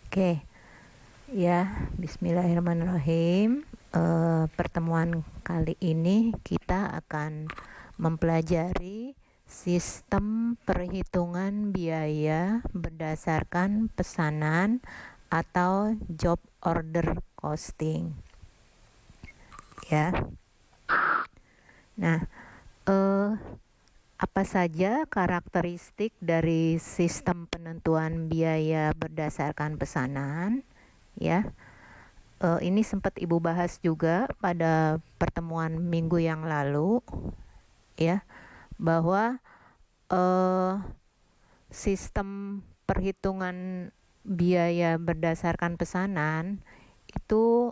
Oke, ya, bismillahirrahmanirrahim. Pertemuan kali ini kita akan mempelajari sistem perhitungan biaya berdasarkan pesanan atau job order costing. Ya. Nah, apa saja karakteristik dari sistem penentuan biaya berdasarkan pesanan? Ya, ini sempat Ibu bahas juga pada pertemuan minggu yang lalu, ya, bahwa sistem perhitungan biaya berdasarkan pesanan itu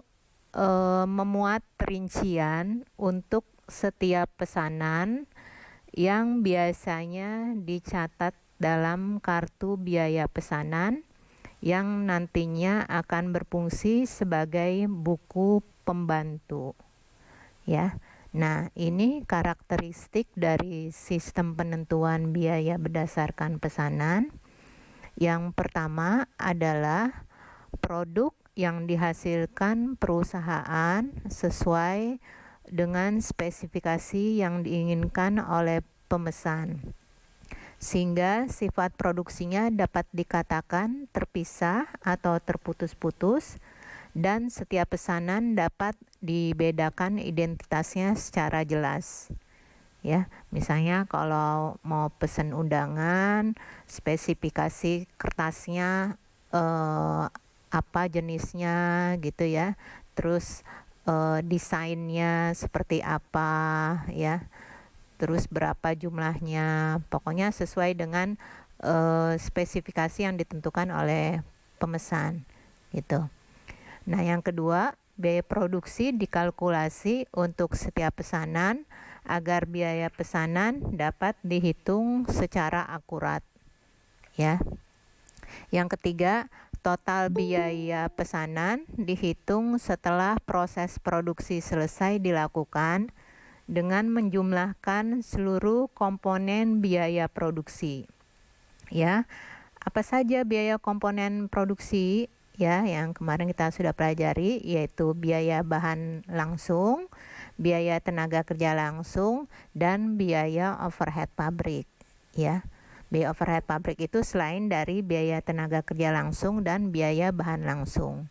memuat rincian untuk setiap pesanan yang biasanya dicatat dalam kartu biaya pesanan yang nantinya akan berfungsi sebagai buku pembantu. Ya. Nah, ini karakteristik dari sistem penentuan biaya berdasarkan pesanan. Yang pertama adalah produk yang dihasilkan perusahaan sesuai dengan spesifikasi yang diinginkan oleh pemesan, sehingga sifat produksinya dapat dikatakan terpisah atau terputus-putus, dan setiap pesanan dapat dibedakan identitasnya secara jelas. Ya, misalnya kalau mau pesan undangan, spesifikasi kertasnya apa jenisnya gitu ya, terus desainnya seperti apa ya, terus berapa jumlahnya, pokoknya sesuai dengan spesifikasi yang ditentukan oleh pemesan gitu. Nah, yang kedua, biaya produksi dikalkulasi untuk setiap pesanan agar biaya pesanan dapat dihitung secara akurat ya. Yang ketiga, total biaya pesanan dihitung setelah proses produksi selesai dilakukan dengan menjumlahkan seluruh komponen biaya produksi. Ya, apa saja biaya komponen produksi ya yang kemarin kita sudah pelajari, yaitu biaya bahan langsung, biaya tenaga kerja langsung, dan biaya overhead pabrik ya. Biaya overhead pabrik itu selain dari biaya tenaga kerja langsung dan biaya bahan langsung.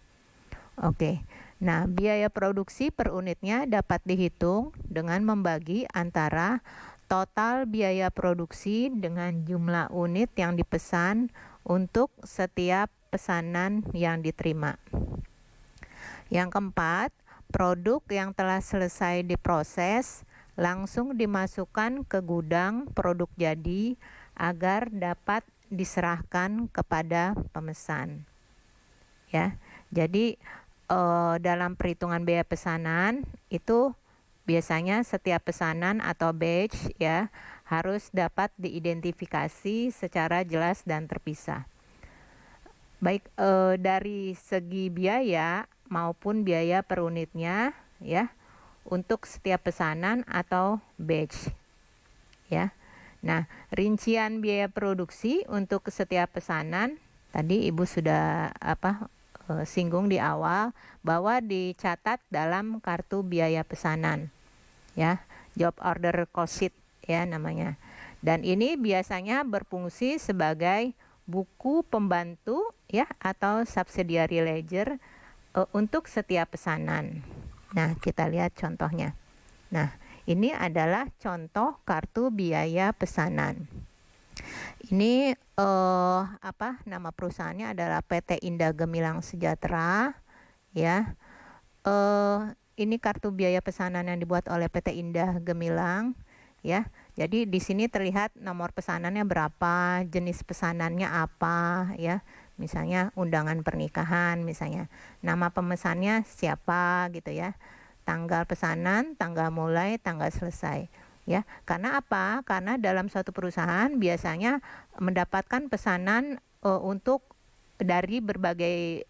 Oke, nah biaya produksi per unitnya dapat dihitung dengan membagi antara total biaya produksi dengan jumlah unit yang dipesan untuk setiap pesanan yang diterima. Yang keempat, produk yang telah selesai diproses langsung dimasukkan ke gudang produk jadi agar dapat diserahkan kepada pemesan. Ya, jadi dalam perhitungan biaya pesanan itu biasanya setiap pesanan atau batch ya harus dapat diidentifikasi secara jelas dan terpisah. Baik dari segi biaya maupun biaya per unitnya ya untuk setiap pesanan atau batch ya. Nah, rincian biaya produksi untuk setiap pesanan tadi Ibu sudah singgung di awal bahwa dicatat dalam kartu biaya pesanan ya, job order cost sheet ya namanya. Dan ini biasanya berfungsi sebagai buku pembantu ya atau subsidiary ledger untuk setiap pesanan. Nah, kita lihat contohnya. Nah, ini adalah contoh kartu biaya pesanan. Ini nama perusahaannya adalah PT Indah Gemilang Sejahtera ya. Ini kartu biaya pesanan yang dibuat oleh PT Indah Gemilang ya. Jadi di sini terlihat nomor pesanannya berapa, jenis pesanannya apa ya. Misalnya undangan pernikahan misalnya. Nama pemesannya siapa gitu ya. Tanggal pesanan, tanggal mulai, tanggal selesai. Ya, karena apa? Karena dalam suatu perusahaan biasanya mendapatkan pesanan untuk dari berbagai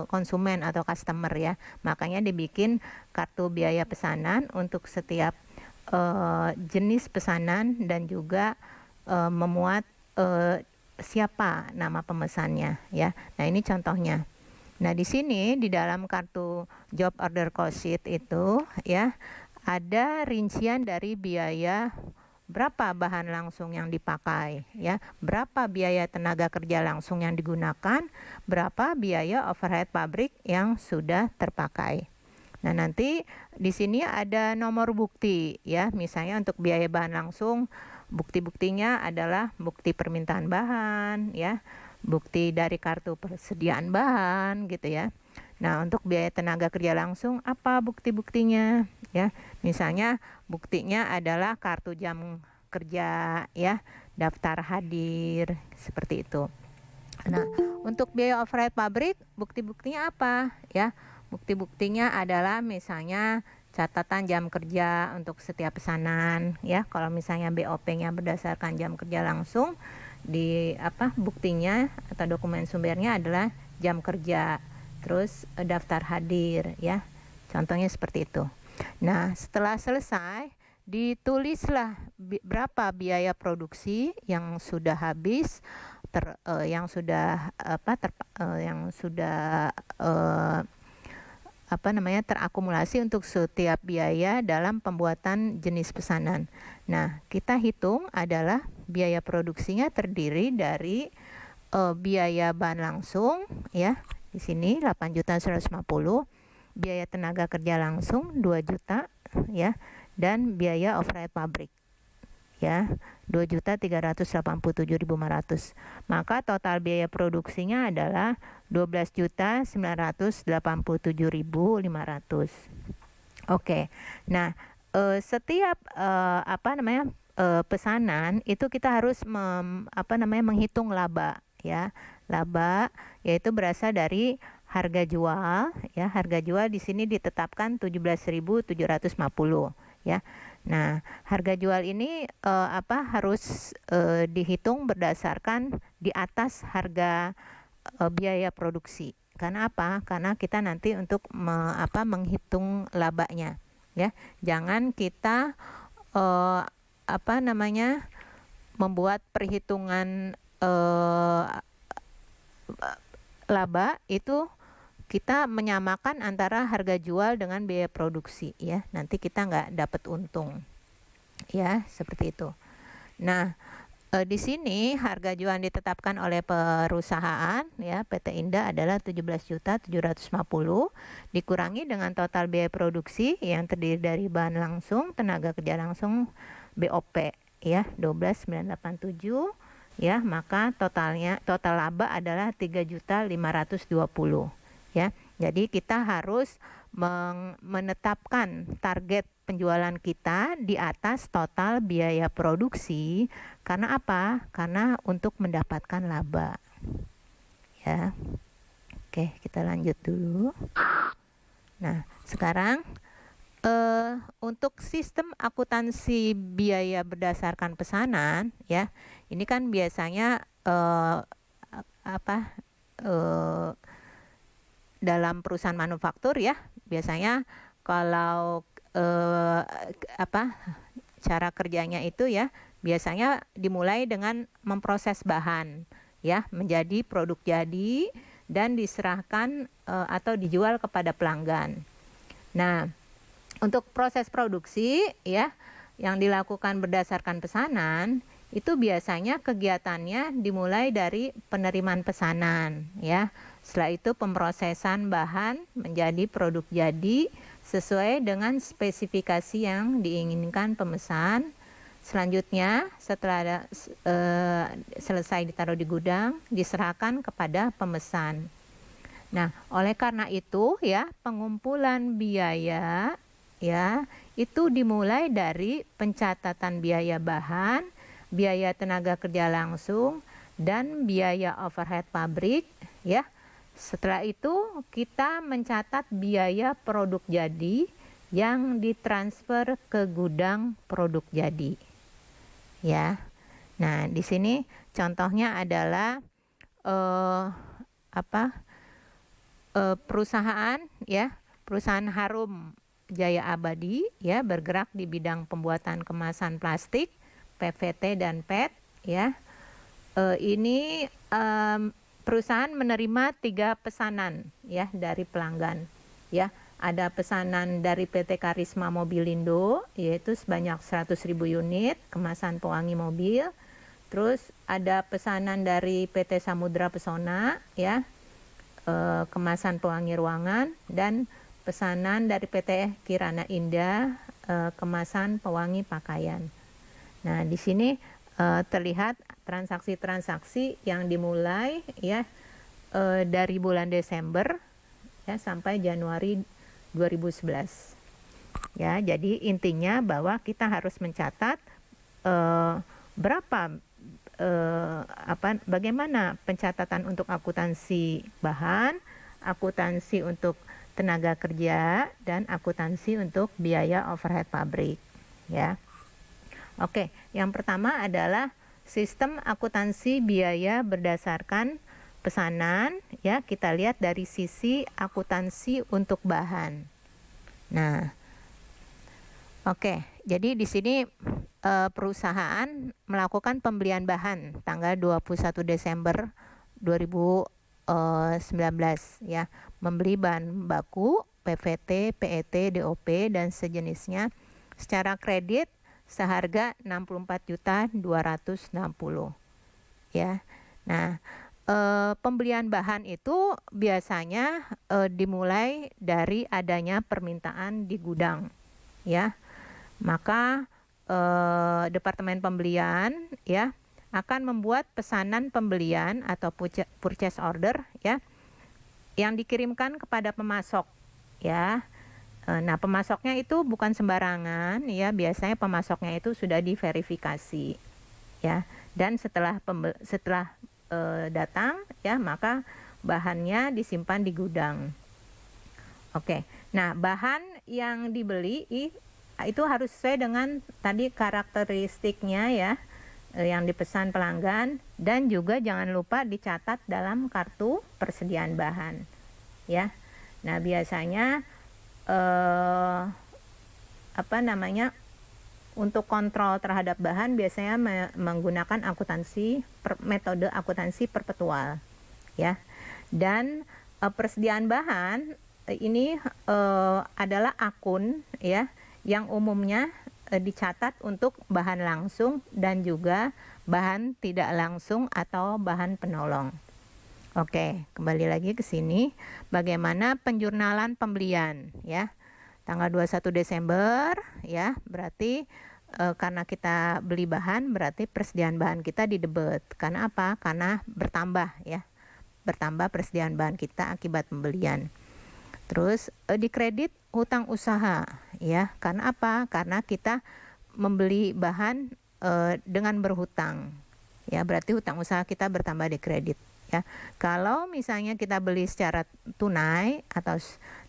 konsumen atau customer ya. Makanya dibikin kartu biaya pesanan untuk setiap jenis pesanan dan juga memuat siapa nama pemesannya ya. Nah, ini contohnya. Nah, di sini di dalam kartu job order cost sheet itu ya ada rincian dari biaya berapa bahan langsung yang dipakai ya, berapa biaya tenaga kerja langsung yang digunakan, berapa biaya overhead pabrik yang sudah terpakai. Nah, nanti di sini ada nomor bukti ya, misalnya untuk biaya bahan langsung, bukti-buktinya adalah bukti permintaan bahan ya, bukti dari kartu persediaan bahan gitu ya. Nah, untuk biaya tenaga kerja langsung apa bukti-buktinya ya? Misalnya buktinya adalah kartu jam kerja ya, daftar hadir seperti itu. Nah, untuk biaya overhead pabrik bukti-buktinya apa ya? Bukti-buktinya adalah misalnya catatan jam kerja untuk setiap pesanan ya. Kalau misalnya BOP-nya berdasarkan jam kerja langsung, di buktinya atau dokumen sumbernya adalah jam kerja. Terus daftar hadir ya, contohnya seperti itu. Nah, setelah selesai ditulislah berapa biaya produksi yang sudah habis, yang sudah terakumulasi untuk setiap biaya dalam pembuatan jenis pesanan. Nah, kita hitung adalah biaya produksinya terdiri dari biaya bahan langsung ya. Di sini 8.150, biaya tenaga kerja langsung 2 juta ya, dan biaya overhead pabrik ya 2.387.500. Maka total biaya produksinya adalah 12.987.500. Oke. Nah, setiap pesanan itu kita harus menghitung laba ya. Laba yaitu berasal dari harga jual ya. Harga jual di sini ditetapkan 17.750 ya. Nah, harga jual ini harus dihitung berdasarkan di atas harga biaya produksi. Karena apa? Karena kita nanti untuk menghitung labanya ya. Jangan kita membuat perhitungan laba itu kita menyamakan antara harga jual dengan biaya produksi ya. Nanti kita nggak dapat untung ya, seperti itu. Nah, di sini harga jual yang ditetapkan oleh perusahaan ya PT Indah adalah 17.750 dikurangi dengan total biaya produksi yang terdiri dari bahan langsung, tenaga kerja langsung, BOP ya 12.987 ya, maka total laba adalah 3.520 ya. Jadi kita harus menetapkan target penjualan kita di atas total biaya produksi. Karena apa? Karena untuk mendapatkan laba ya. Oke, kita lanjut dulu. Nah, sekarang untuk sistem akuntansi biaya berdasarkan pesanan ya, ini kan biasanya dalam perusahaan manufaktur ya, biasanya kalau cara kerjanya itu ya, biasanya dimulai dengan memproses bahan ya menjadi produk jadi dan diserahkan atau dijual kepada pelanggan. Nah, untuk proses produksi ya yang dilakukan berdasarkan pesanan itu biasanya kegiatannya dimulai dari penerimaan pesanan ya. Setelah itu pemrosesan bahan menjadi produk jadi sesuai dengan spesifikasi yang diinginkan pemesan. Selanjutnya setelah selesai ditaruh di gudang diserahkan kepada pemesan. Nah, oleh karena itu ya pengumpulan biaya ya itu dimulai dari pencatatan biaya bahan, biaya tenaga kerja langsung, dan biaya overhead pabrik ya. Setelah itu kita mencatat biaya produk jadi yang ditransfer ke gudang produk jadi ya. Nah, di sini contohnya adalah perusahaan ya, perusahaan Harum Jaya Abadi ya, bergerak di bidang pembuatan kemasan plastik, PVT dan PET ya. Ini perusahaan menerima 3 pesanan ya dari pelanggan ya. Ada pesanan dari PT Karisma Mobilindo yaitu sebanyak 100.000 unit kemasan pewangi mobil. Terus ada pesanan dari PT Samudra Pesona ya, kemasan pewangi ruangan, dan pesanan dari PT Kirana Indah, kemasan pewangi pakaian. Nah, di sini terlihat transaksi-transaksi yang dimulai ya dari bulan Desember ya sampai Januari 2011. Ya, jadi intinya bahwa kita harus mencatat bagaimana pencatatan untuk akuntansi bahan, akuntansi untuk tenaga kerja, dan akuntansi untuk biaya overhead pabrik ya. Oke, yang pertama adalah sistem akuntansi biaya berdasarkan pesanan ya. Kita lihat dari sisi akuntansi untuk bahan. Nah, oke, jadi di sini perusahaan melakukan pembelian bahan tanggal 21 Desember 2019 ya, membeli bahan baku PVT, PET, DOP dan sejenisnya secara kredit seharga 64.260 ya. Nah, pembelian bahan itu biasanya dimulai dari adanya permintaan di gudang ya. Maka Departemen Pembelian ya akan membuat pesanan pembelian atau purchase order ya yang dikirimkan kepada pemasok ya. Nah, pemasoknya itu bukan sembarangan ya, biasanya pemasoknya itu sudah diverifikasi ya. Dan setelah datang ya, maka bahannya disimpan di gudang. Oke. Nah, bahan yang dibeli itu harus sesuai dengan tadi karakteristiknya ya, yang dipesan pelanggan, dan juga jangan lupa dicatat dalam kartu persediaan bahan ya. Nah, biasanya untuk kontrol terhadap bahan biasanya menggunakan metode akuntansi perpetual ya. Dan persediaan bahan ini adalah akun ya yang umumnya dicatat untuk bahan langsung dan juga bahan tidak langsung atau bahan penolong. Oke, kembali lagi ke sini. Bagaimana penjurnalan pembelian ya? Tanggal 21 Desember ya, berarti karena kita beli bahan berarti persediaan bahan kita didebet. Karena apa? Karena bertambah ya. Bertambah persediaan bahan kita akibat pembelian. Terus dikredit hutang usaha ya. Karena apa? Karena kita membeli bahan dengan berhutang. Ya, berarti hutang usaha kita bertambah dikredit. Ya, kalau misalnya kita beli secara tunai atau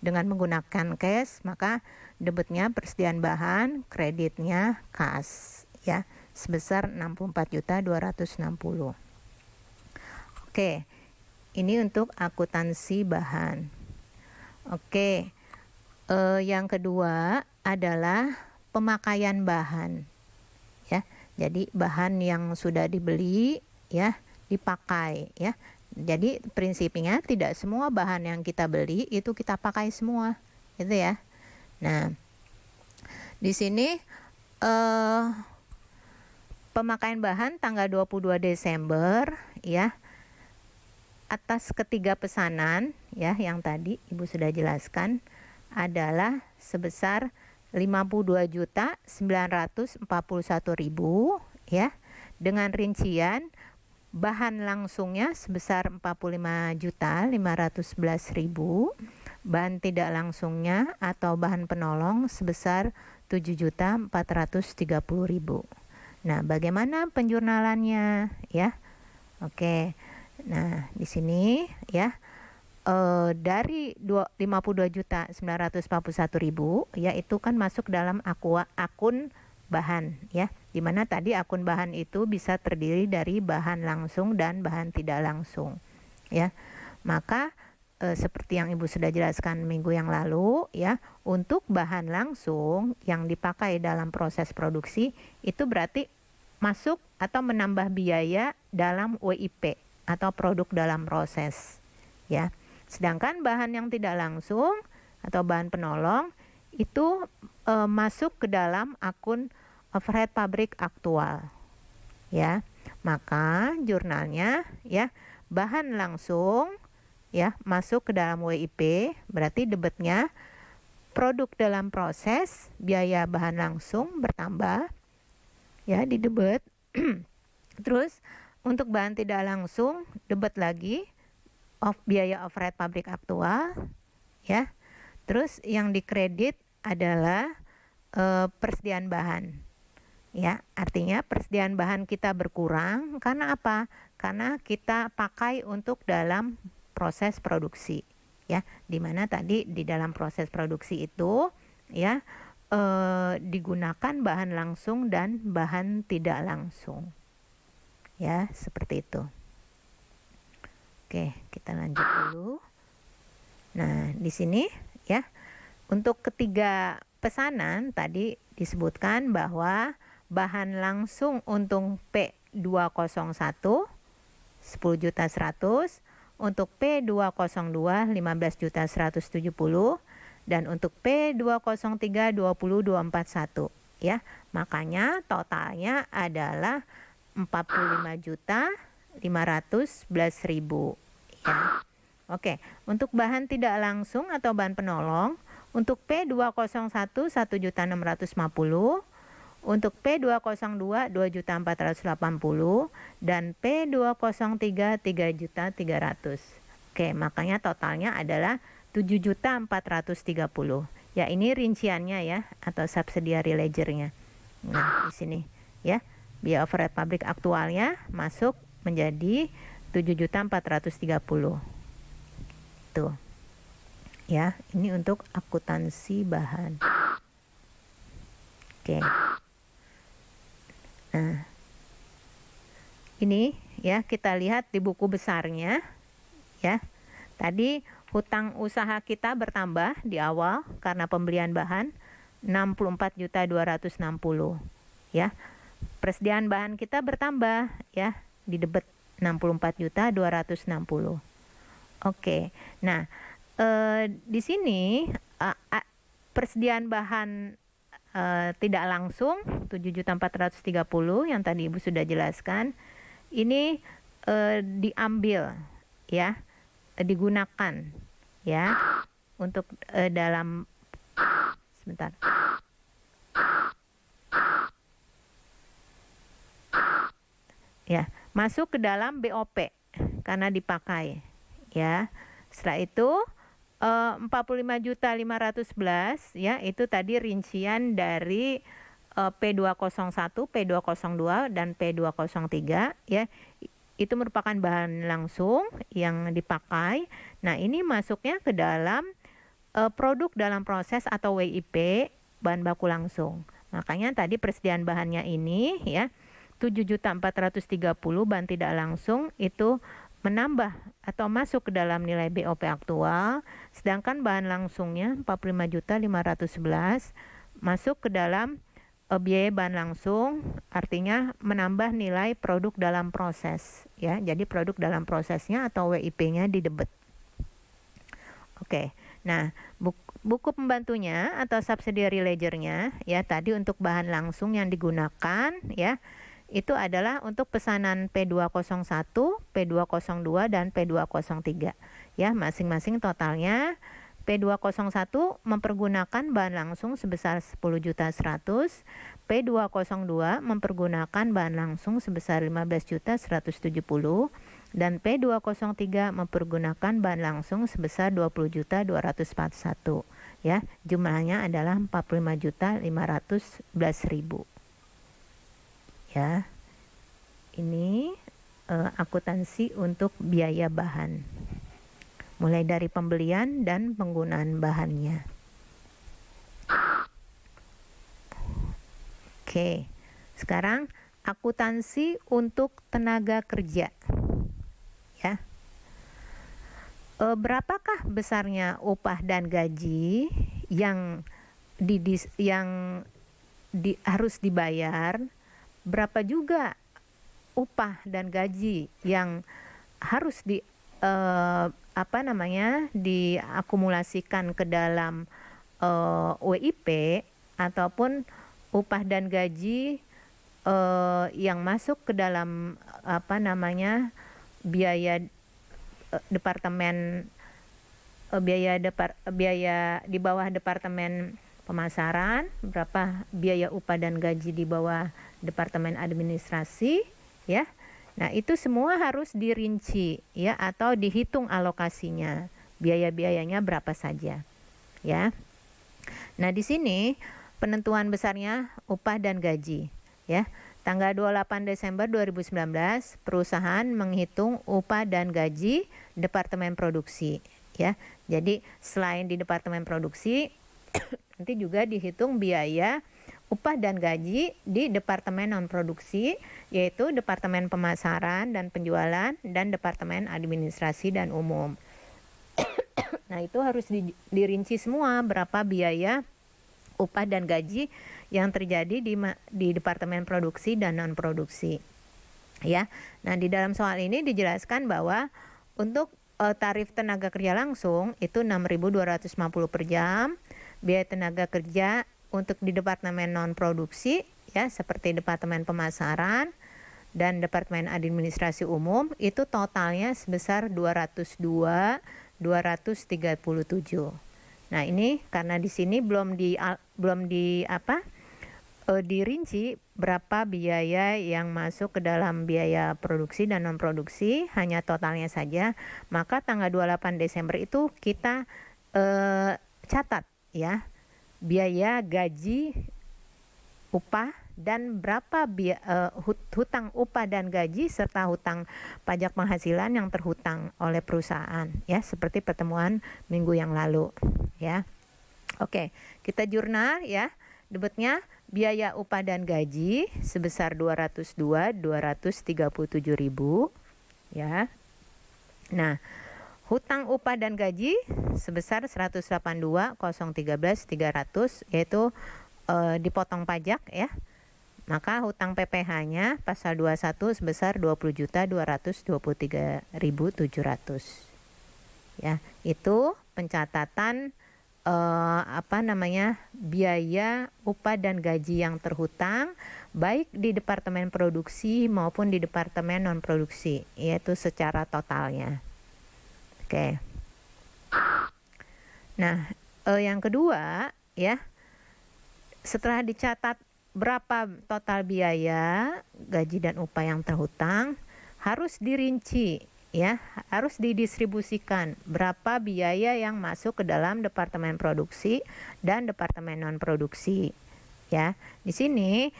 dengan menggunakan cash, maka debitnya persediaan bahan, kreditnya kas ya, sebesar 64.260. Oke, ini untuk akuntansi bahan. Oke, yang kedua adalah pemakaian bahan ya. Jadi bahan yang sudah dibeli ya dipakai ya. Jadi prinsipnya tidak semua bahan yang kita beli itu kita pakai semua, gitu ya. Nah, di sini pemakaian bahan tanggal 22 Desember ya. Atas ketiga pesanan ya yang tadi Ibu sudah jelaskan adalah sebesar 52.941.000 ya, dengan rincian bahan langsungnya sebesar 45.511.000, bahan tidak langsungnya atau bahan penolong sebesar 7.430.000. Nah, bagaimana penjurnalannya ya? Oke. Nah, di sini ya dari 52.941.000 ya itu kan masuk dalam akun bahan ya, dimana tadi akun bahan itu bisa terdiri dari bahan langsung dan bahan tidak langsung ya. Maka seperti yang Ibu sudah jelaskan minggu yang lalu ya, untuk bahan langsung yang dipakai dalam proses produksi itu berarti masuk atau menambah biaya dalam WIP atau produk dalam proses, ya. Sedangkan bahan yang tidak langsung atau bahan penolong itu masuk ke dalam akun overhead pabrik aktual, ya. Maka jurnalnya, ya, bahan langsung, ya, masuk ke dalam WIP, berarti debitnya produk dalam proses biaya bahan langsung bertambah, ya, di debit. Terus untuk bahan tidak langsung debit lagi biaya overhead pabrik aktual, ya. Terus yang dikredit adalah persediaan bahan, ya. Artinya persediaan bahan kita berkurang karena apa? Karena kita pakai untuk dalam proses produksi, ya. Dimana tadi di dalam proses produksi itu, ya, digunakan bahan langsung dan bahan tidak langsung, ya, seperti itu. Oke, kita lanjut dulu. Nah, di sini, ya, untuk ketiga pesanan tadi disebutkan bahwa bahan langsung untung P201 10.100.000, untuk P202 15.170.000, dan untuk P203 20.241, ya. Makanya totalnya adalah 45.511.000, ya. Oke, untuk bahan tidak langsung atau bahan penolong, untuk P201 1.650.000, untuk P202 2.480.000, dan P203 3.300.000. Oke, makanya totalnya adalah 7.430.000. Ya, ini rinciannya, ya, atau subsidiary ledgernya. Nah, di sini, ya, biaya overhead pabrik aktualnya masuk menjadi 7.430.000. Tuh, ya, ini untuk akuntansi bahan. Oke. Nah, ini, ya, kita lihat di buku besarnya, ya. Tadi hutang usaha kita bertambah di awal karena pembelian bahan 64.260.000, ya. Persediaan bahan kita bertambah, ya, di debit 64.260.000. Oke. Nah, di sini persediaan bahan tidak langsung 7.430.000 yang tadi Ibu sudah jelaskan. Ini diambil, ya, digunakan, ya, untuk dalam sebentar. Ya, masuk ke dalam BOP karena dipakai, ya. Setelah itu 45.511, ya, itu tadi rincian dari P201, P202 dan P203, ya. Itu merupakan bahan langsung yang dipakai. Nah, ini masuknya ke dalam produk dalam proses atau WIP, bahan baku langsung. Makanya tadi persediaan bahannya ini, ya, 7.430.000 bahan tidak langsung itu menambah atau masuk ke dalam nilai BOP aktual, sedangkan bahan langsungnya 45.511 masuk ke dalam biaya bahan langsung, artinya menambah nilai produk dalam proses, ya. Jadi produk dalam prosesnya atau WIP-nya di debit. Oke. Nah, buku pembantunya atau subsidiary ledger-nya, ya, tadi untuk bahan langsung yang digunakan, ya, itu adalah untuk pesanan P201, P202 dan P203, ya. Masing-masing totalnya P201 mempergunakan bahan langsung sebesar 10.100.000, P202 mempergunakan bahan langsung sebesar 15.170.000, dan P203 mempergunakan bahan langsung sebesar 20.241, ya. Jumlahnya adalah 45.511.000. Ya, ini akuntansi untuk biaya bahan, mulai dari pembelian dan penggunaan bahannya. Oke, sekarang akuntansi untuk tenaga kerja, ya. Berapakah besarnya upah dan gaji yang harus dibayar? Berapa juga upah dan gaji yang harus diakumulasikan ke dalam WIP, ataupun upah dan gaji yang masuk ke dalam biaya departemen biaya di bawah departemen pemasaran, berapa biaya upah dan gaji di bawah departemen administrasi, ya. Nah, itu semua harus dirinci, ya, atau dihitung alokasinya, biaya-biayanya berapa saja, ya. Nah, di sini penentuan besarnya upah dan gaji, ya. Tanggal 28 Desember 2019, perusahaan menghitung upah dan gaji departemen produksi, ya. Jadi selain di departemen produksi nanti juga dihitung biaya upah dan gaji di departemen non produksi, yaitu departemen pemasaran dan penjualan dan departemen administrasi dan umum. Nah, itu harus dirinci semua berapa biaya upah dan gaji yang terjadi di departemen produksi dan non produksi, ya. Nah, di dalam soal ini dijelaskan bahwa untuk tarif tenaga kerja langsung itu 6.250 per jam. Biaya tenaga kerja untuk di departemen non produksi, ya, seperti departemen pemasaran dan departemen administrasi umum, itu totalnya sebesar 202.237. Nah, ini karena di sini belum dirinci berapa biaya yang masuk ke dalam biaya produksi dan non produksi, hanya totalnya saja, maka tanggal 28 Desember itu kita catat, ya, biaya gaji, upah, dan berapa hutang upah dan gaji serta hutang pajak penghasilan yang terhutang oleh perusahaan, ya, seperti pertemuan minggu yang lalu, ya. Oke, kita jurnal, ya. Debetnya biaya upah dan gaji sebesar 202.237.000, ya. Nah, hutang upah dan gaji sebesar 182.013.300, yaitu dipotong pajak, ya. Maka hutang PPh-nya pasal 21 sebesar 20.223.700. Ya, itu pencatatan biaya upah dan gaji yang terhutang baik di departemen produksi maupun di departemen non produksi, yaitu secara totalnya. Oke. Nah, yang kedua, ya, setelah dicatat berapa total biaya gaji dan upah yang terhutang, harus dirinci, ya, harus didistribusikan berapa biaya yang masuk ke dalam departemen produksi dan departemen non produksi, ya. Di sini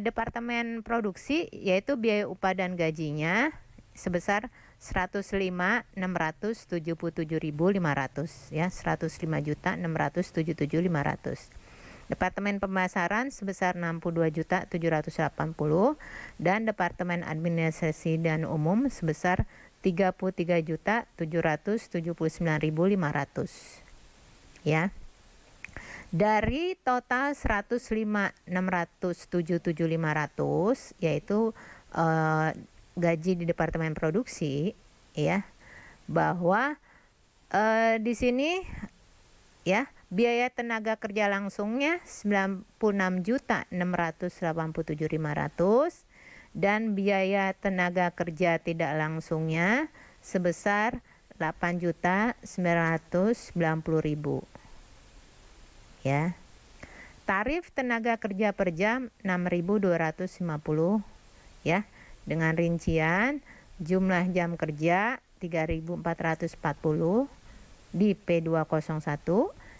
departemen produksi yaitu biaya upah dan gajinya sebesar 105.677.500, ya, 105.677.500. Departemen pemasaran sebesar 62.780 dan departemen administrasi dan umum sebesar 33.779.500, ya. Dari total 105.677.500, yaitu gaji di departemen produksi, ya, bahwa di sini, ya, biaya tenaga kerja langsungnya 96.687.500 dan biaya tenaga kerja tidak langsungnya sebesar 8.990.000, ya. Tarif tenaga kerja per jam 6.250, ya, dengan rincian jumlah jam kerja 3.440 di P201,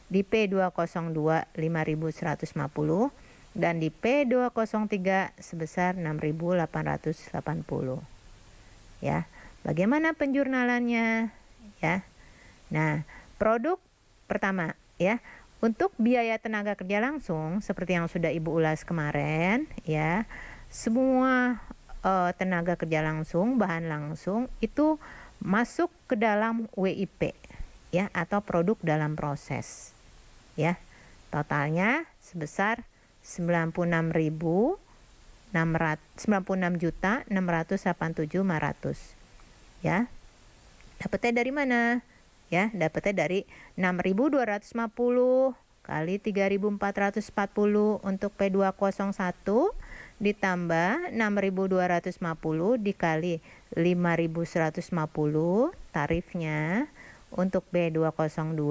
di P202 5.150 dan di P203 sebesar 6.880, ya. Bagaimana penjurnalannya, ya? Nah, produk pertama, ya, untuk biaya tenaga kerja langsung seperti yang sudah Ibu ulas kemarin, ya, semua tenaga kerja langsung, bahan langsung itu masuk ke dalam WIP, ya, atau produk dalam proses, ya. Totalnya sebesar 96.000 96.687.500 ya. Dapatnya dari mana? Ya, dapatnya dari 6.250 kali 3.440 untuk P201 ditambah 6.250 dikali 5.150 tarifnya untuk P202,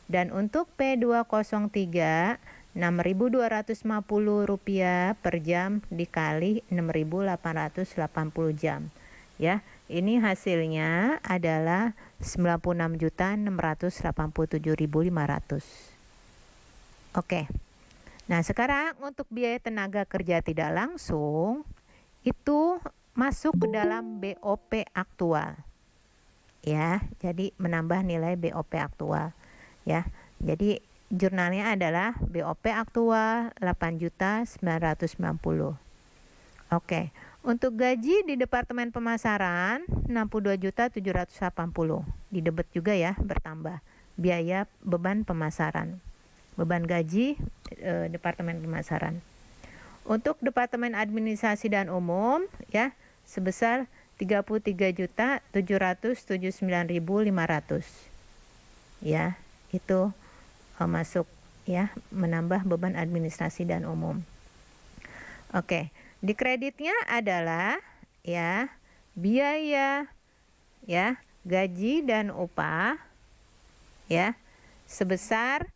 dan untuk P203 Rp6.250 per jam dikali 6.880 jam. Ya, ini hasilnya adalah 96.687.500. Oke. Nah, sekarang untuk biaya tenaga kerja tidak langsung itu masuk ke dalam BOP aktual. Ya, jadi menambah nilai BOP aktual. Ya. Jadi jurnalnya adalah BOP aktual 8.990. Oke. Untuk gaji di Departemen Pemasaran 62.780. Didebet juga ya, bertambah biaya beban pemasaran. Beban gaji Departemen Pemasaran. Untuk Departemen Administrasi dan Umum ya sebesar 33.779.500. Ya, itu masuk ya, menambah beban administrasi dan umum. Oke, di kreditnya adalah ya biaya ya gaji dan upah ya sebesar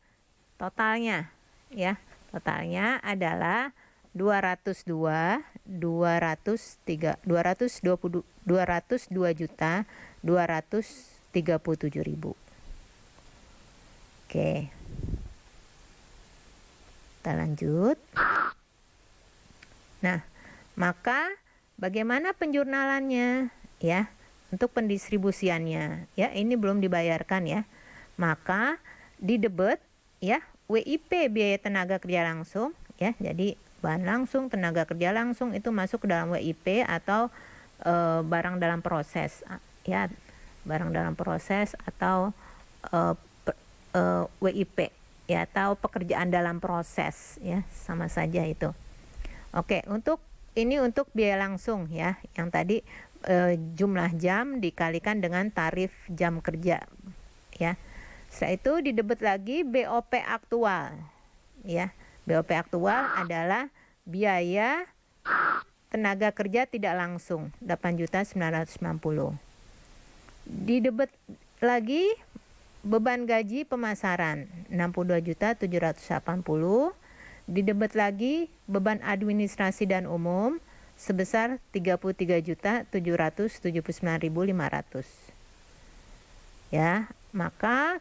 totalnya ya. Totalnya adalah 202.237.000. Oke. Kita lanjut. Nah, maka bagaimana penjurnalannya ya? Untuk pendistribusiannya ya, ini belum dibayarkan ya. Maka didebet ya WIP biaya tenaga kerja langsung ya. Jadi bahan langsung, tenaga kerja langsung itu masuk ke dalam WIP atau barang dalam proses ya. Barang dalam proses atau WIP ya, atau pekerjaan dalam proses ya, sama saja itu. Oke, untuk ini untuk biaya langsung ya, yang tadi jumlah jam dikalikan dengan tarif jam kerja ya. Setelah itu didebet lagi BOP aktual ya. BOP aktual adalah biaya tenaga kerja tidak langsung 8.990. Didebet lagi beban gaji pemasaran 62.780. Didebet lagi beban administrasi dan umum sebesar 33.779.500. Ya, maka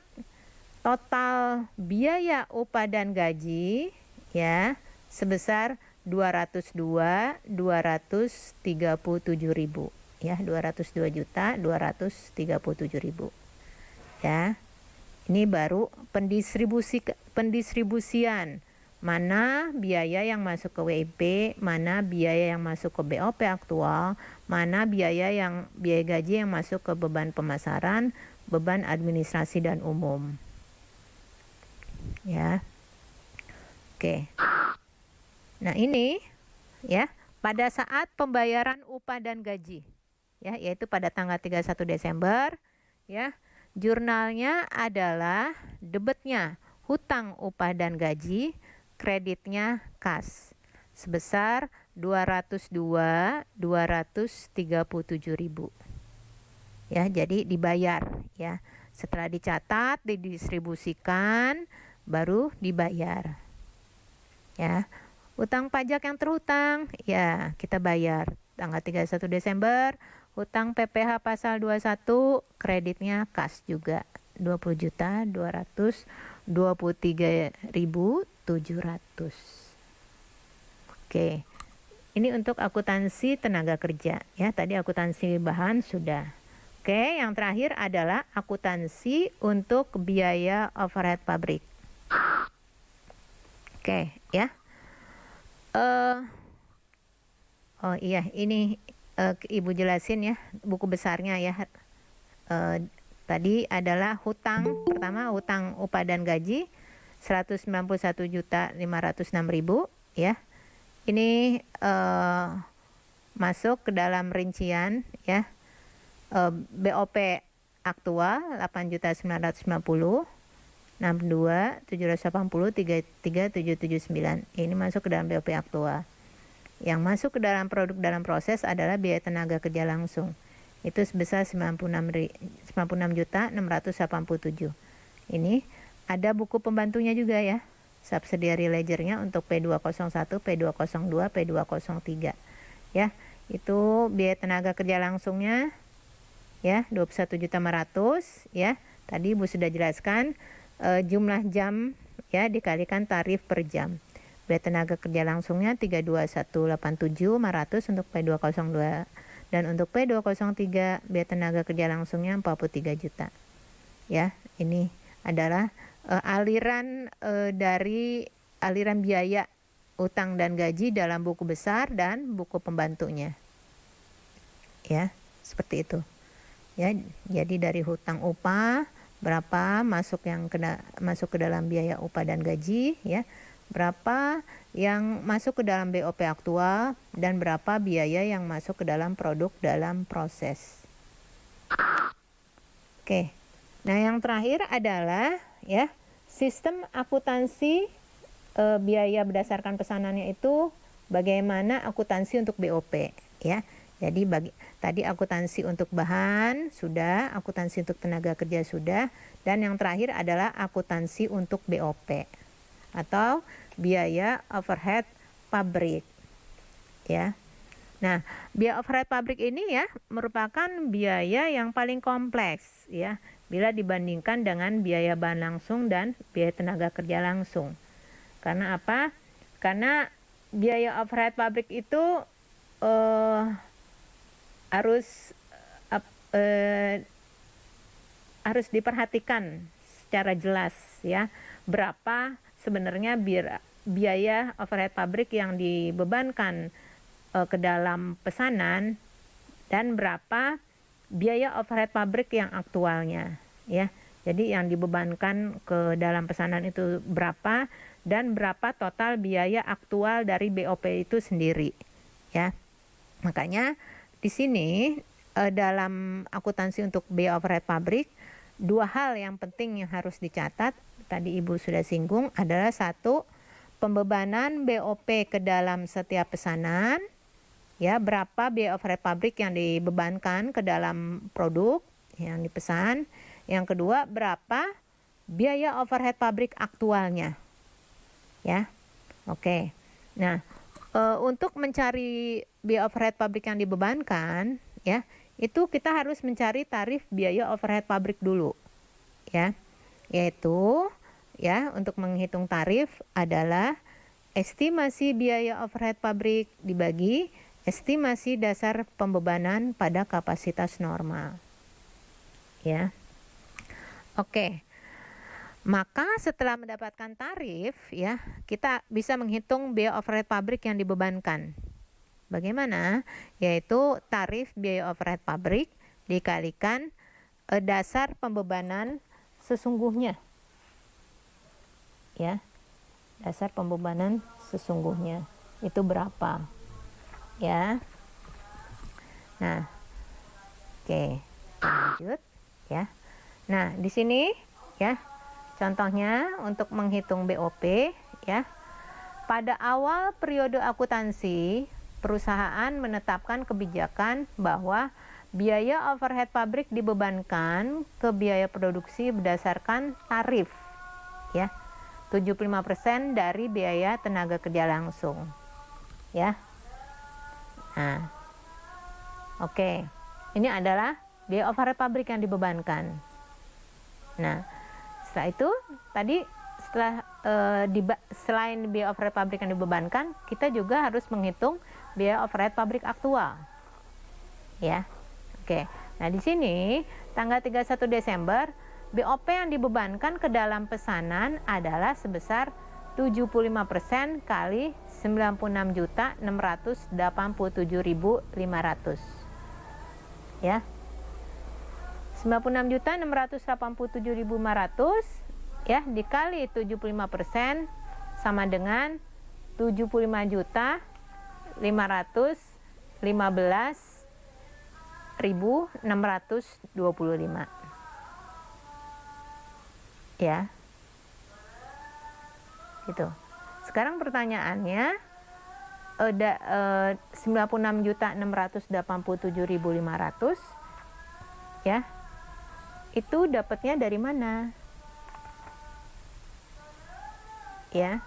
total biaya upah dan gaji ya sebesar 202.237.000 ya, 202.237.000 ya. Ini baru pendistribusian, mana biaya yang masuk ke WIP, mana biaya yang masuk ke BOP aktual, mana biaya gaji yang masuk ke beban pemasaran, beban administrasi dan umum. Ya. Oke. Nah, ini ya, pada saat pembayaran upah dan gaji ya, yaitu pada tanggal 31 Desember ya. Jurnalnya adalah debetnya hutang upah dan gaji, kreditnya kas sebesar 202.237.000. Ya, jadi dibayar ya. Setelah dicatat, didistribusikan, baru dibayar. Ya. Utang pajak yang terhutang ya kita bayar tanggal 31 Desember. Hutang PPh pasal 21, kreditnya kas juga 20.223.700. Oke. Ini untuk akuntansi tenaga kerja ya. Tadi akuntansi bahan sudah. Oke, yang terakhir adalah akuntansi untuk biaya overhead pabrik. Oke, ya. Oh iya, ini Ibu jelasin ya buku besarnya ya. Tadi adalah hutang pertama, hutang upah dan gaji 191.506.000 ya. ini masuk ke dalam rincian ya. BOP aktual 8.950, 62 780 33779. Ini masuk ke dalam BOP aktual. Yang masuk ke dalam produk dalam proses adalah biaya tenaga kerja langsung. Itu sebesar 96.687. Ini ada buku pembantunya juga ya. Subsidiary ledgernya untuk P201, P202, P203. Ya, itu biaya tenaga kerja langsungnya ya 21.500 ya. Tadi Ibu sudah jelaskan jumlah jam ya dikalikan tarif per jam. Biaya tenaga kerja langsungnya 32187 500 untuk P202 dan untuk P203 biaya tenaga kerja langsungnya 43 juta. Ya, ini adalah aliran dari aliran biaya utang dan gaji dalam buku besar dan buku pembantunya. Ya, seperti itu. Ya, jadi dari hutang upah berapa masuk ke dalam biaya upah dan gaji ya. Berapa yang masuk ke dalam BOP aktual dan berapa biaya yang masuk ke dalam produk dalam proses. Oke. Nah, yang terakhir adalah ya, sistem akuntansi biaya berdasarkan pesanannya itu bagaimana akuntansi untuk BOP ya. Jadi tadi akuntansi untuk bahan sudah, akuntansi untuk tenaga kerja sudah, dan yang terakhir adalah akuntansi untuk BOP atau biaya overhead pabrik ya. Nah, biaya overhead pabrik ini ya merupakan biaya yang paling kompleks ya bila dibandingkan dengan biaya bahan langsung dan biaya tenaga kerja langsung. Karena apa? Karena biaya overhead pabrik itu harus diperhatikan secara jelas ya, berapa sebenarnya biaya overhead pabrik yang dibebankan ke dalam pesanan dan berapa biaya overhead pabrik yang aktualnya ya. Jadi yang dibebankan ke dalam pesanan itu berapa dan berapa total biaya aktual dari BOP itu sendiri ya. Makanya di sini dalam akuntansi untuk biaya overhead pabrik, dua hal yang penting yang harus dicatat, tadi Ibu sudah singgung, adalah satu, pembebanan BOP ke dalam setiap pesanan, ya, berapa biaya overhead pabrik yang dibebankan ke dalam produk yang dipesan. Yang kedua, berapa biaya overhead pabrik aktualnya, ya. Oke. Nah, untuk mencari biaya overhead pabrik yang dibebankan, ya, itu kita harus mencari tarif biaya overhead pabrik dulu, ya, yaitu ya untuk menghitung tarif adalah estimasi biaya overhead pabrik dibagi estimasi dasar pembebanan pada kapasitas normal, ya. Oke. Maka setelah mendapatkan tarif ya, kita bisa menghitung biaya overhead pabrik yang dibebankan. Bagaimana? Yaitu tarif biaya overhead pabrik dikalikan dasar pembebanan sesungguhnya. Ya. Dasar pembebanan sesungguhnya itu berapa? Ya. Nah. Oke, lanjut ya. Nah, di sini ya contohnya untuk menghitung BOP ya. Pada awal periode akuntansi, perusahaan menetapkan kebijakan bahwa biaya overhead pabrik dibebankan ke biaya produksi berdasarkan tarif ya. 75% dari biaya tenaga kerja langsung. Ya. Nah. Oke. Ini adalah biaya overhead pabrik yang dibebankan. Nah, setelah itu tadi selain biaya overhead pabrik yang dibebankan, kita juga harus menghitung biaya overhead pabrik aktual. Ya. Oke. Nah, di sini tanggal 31 Desember BOP yang dibebankan ke dalam pesanan adalah sebesar 75% kali 96.687.500. Ya. 96.687.500 ya dikali 75% sama dengan 75 juta 515.625 ya. Gitu. Sekarang pertanyaannya, 96.687.500 ya. Itu dapatnya dari mana? Ya.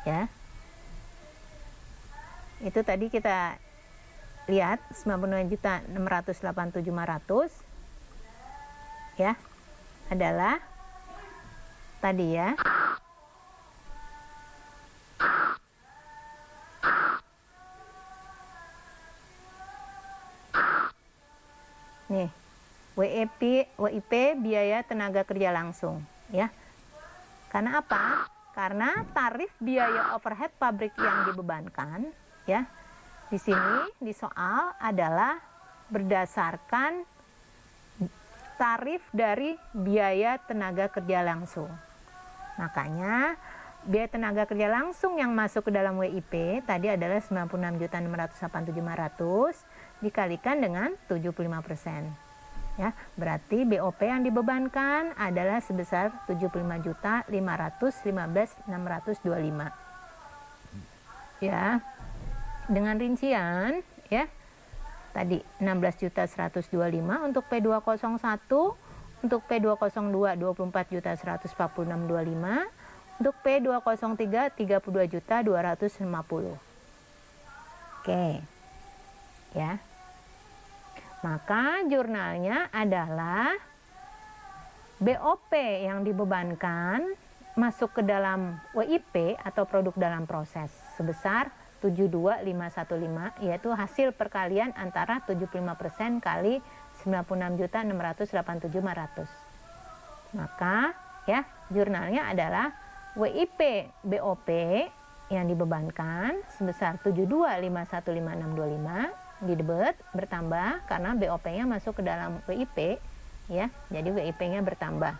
Ya. Itu tadi kita lihat 96.687.500 ya, adalah tadi ya. Nih, WIP biaya tenaga kerja langsung ya. Karena apa? Karena tarif biaya overhead pabrik yang dibebankan ya. Di sini di soal adalah berdasarkan tarif dari biaya tenaga kerja langsung. Makanya biaya tenaga kerja langsung yang masuk ke dalam WIP tadi adalah 96.687.500 dikalikan dengan 75%. Ya, berarti BOP yang dibebankan adalah sebesar 75.515.625. Ya. Dengan rincian ya. Tadi 16.125 untuk P201, untuk P202 24.146.25, untuk P203 32.250. Oke. Ya. Maka jurnalnya adalah BOP yang dibebankan masuk ke dalam WIP atau produk dalam proses sebesar 72515, yaitu hasil perkalian antara 75% kali 96.687.500. Maka ya, jurnalnya adalah WIP BOP yang dibebankan sebesar 72515.625 didebet bertambah karena BOP-nya masuk ke dalam WIP ya. Jadi WIP-nya bertambah.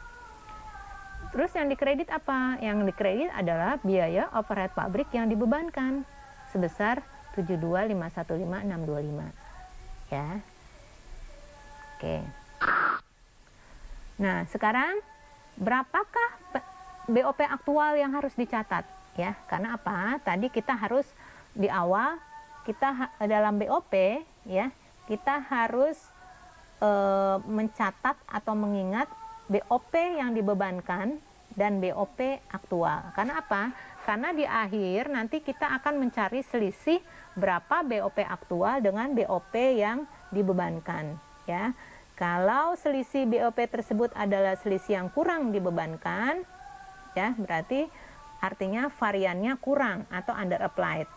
Terus yang dikredit apa? Yang dikredit adalah biaya overhead pabrik yang dibebankan sebesar 72515.625 ya. Oke. Nah, sekarang berapakah BOP aktual yang harus dicatat ya? Karena apa? Tadi kita harus di awal kita dalam BOP ya, kita harus mencatat atau mengingat BOP yang dibebankan dan BOP aktual. Karena apa? Karena di akhir nanti kita akan mencari selisih berapa BOP aktual dengan BOP yang dibebankan ya. Kalau selisih BOP tersebut adalah selisih yang kurang dibebankan ya, berarti artinya variannya kurang atau under applied.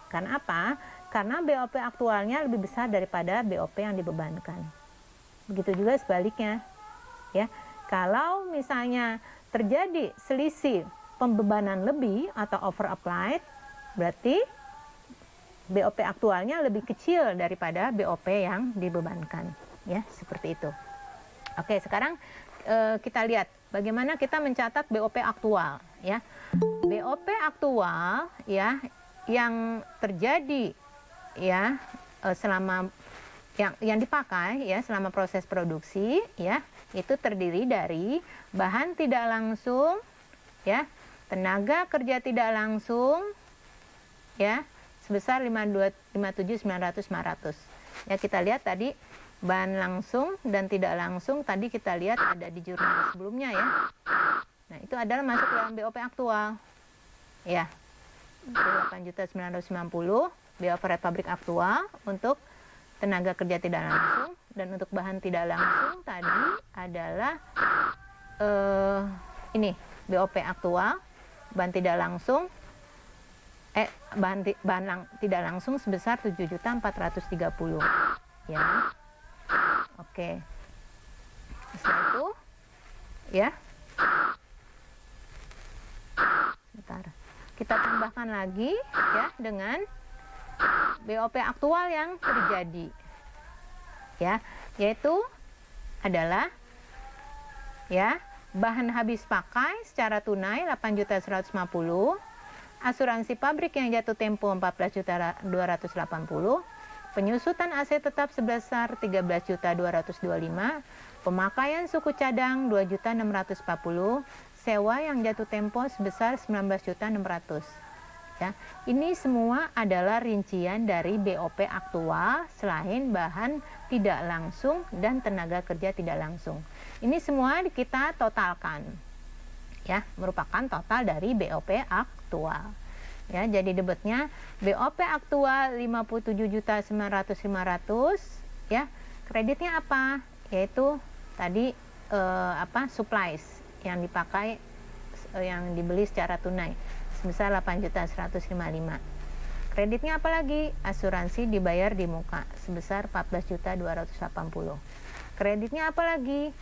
Karena apa? Karena BOP aktualnya lebih besar daripada BOP yang dibebankan. Begitu juga sebaliknya ya. Kalau misalnya terjadi selisih pembebanan lebih atau over applied, berarti BOP aktualnya lebih kecil daripada BOP yang dibebankan ya, seperti itu. Oke, sekarang kita lihat bagaimana kita mencatat BOP aktual ya. BOP aktual ya yang terjadi ya selama yang dipakai ya selama proses produksi ya, itu terdiri dari bahan tidak langsung ya, tenaga kerja tidak langsung ya sebesar 57.900. Ya, kita lihat tadi bahan langsung dan tidak langsung tadi kita lihat ada di jurnal sebelumnya ya. Nah, itu adalah masuk dalam BOP aktual. Ya. 8.990 BOP pabrik aktual untuk tenaga kerja tidak langsung, dan untuk bahan tidak langsung tadi adalah ini BOP aktual bahan tidak langsung tidak langsung sebesar 7.430 ya. Oke. Setelah itu ya, bentar, kita tambahkan lagi ya dengan BOP aktual yang terjadi ya, yaitu adalah ya bahan habis pakai secara tunai 8.150.000, asuransi pabrik yang jatuh tempo 14.280.000, penyusutan aset tetap sebesar 13.225.000, pemakaian suku cadang 2.640.000, sewa yang jatuh tempo sebesar 19.600.000. Ya, ini semua adalah rincian dari BOP aktual selain bahan tidak langsung dan tenaga kerja tidak langsung. Ini semua kita totalkan. Ya, merupakan total dari BOP aktual. Ya, jadi debetnya BOP aktual 57.900.500, ya. Kreditnya apa? Yaitu tadi supplies yang dipakai yang dibeli secara tunai sebesar 8.155.000. Kreditnya apa lagi? Asuransi dibayar di muka sebesar 14.280. Kreditnya apa lagi?